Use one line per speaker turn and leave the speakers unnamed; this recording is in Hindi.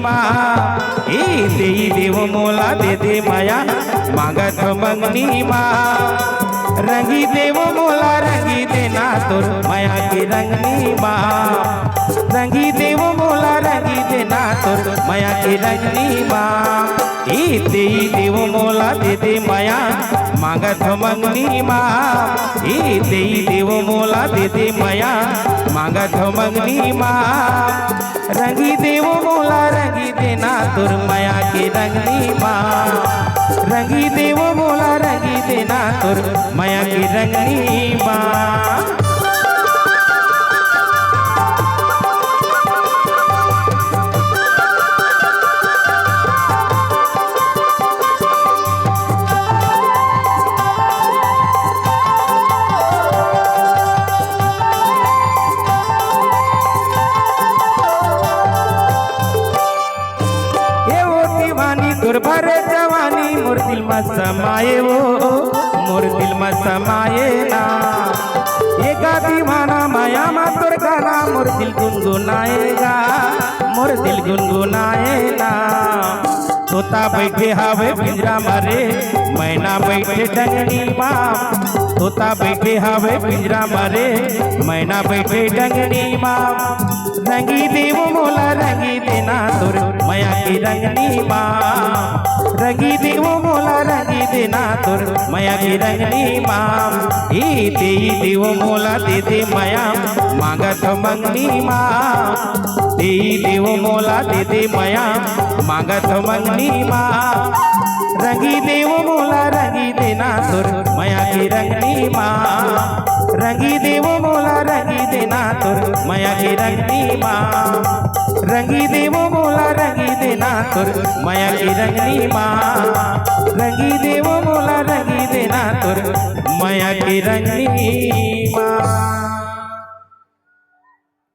माँ देई देव मोला दे दे माया मांगत मंगनी माँ रंगी देव मोला रंगी देना तोर माया की रंगनी माँ रंगी देव मोला रंगी देना तोर माया की रंगनी माँ देई देव मोला दे दे माया मांगत मंगनी माँ देई देव मोला दे दे माया मांगत मंगनी माँ रंगी देव मोला रंगी देना तोर माया की रंगनी माँ रंगी देव मोला रंगी देना तोर माया की रंगनी माँ तोर भरे जवानी मोर दिल में समाये वो मोर दिल में समाये ना ये गा दीवाना माया मा तोर गाना मोर दिल गुनगुनाएगा मोर दिल गुनगुनाएगा तोता बैठे हवे पिंजरा मारे मैना बैठे डंगनी माँ तोता बैठे हवे पिंजरा मारे मैना बैठे डंगनी माँ रंगी देव मोला रंगी देना तोर माया की रंगनी माँ रंगी देव मोला रंगी देना तोर माया की रंगनी माँ देई देव मोला दे दे माया मांगत मंगनी माँ देई देव मोला दे दे माया मांगत मंगनी माँ रंगी देव मोला रंगी देना तोर माया की रंगनी माँ रंगी देव मोला रंगी देना तोर माया की रंगनी माँ रंगी देव मोला रंगी देना तोर माया की रंगनी माँ रंगी देव मोला रंगी देना तोर माया की रंगनी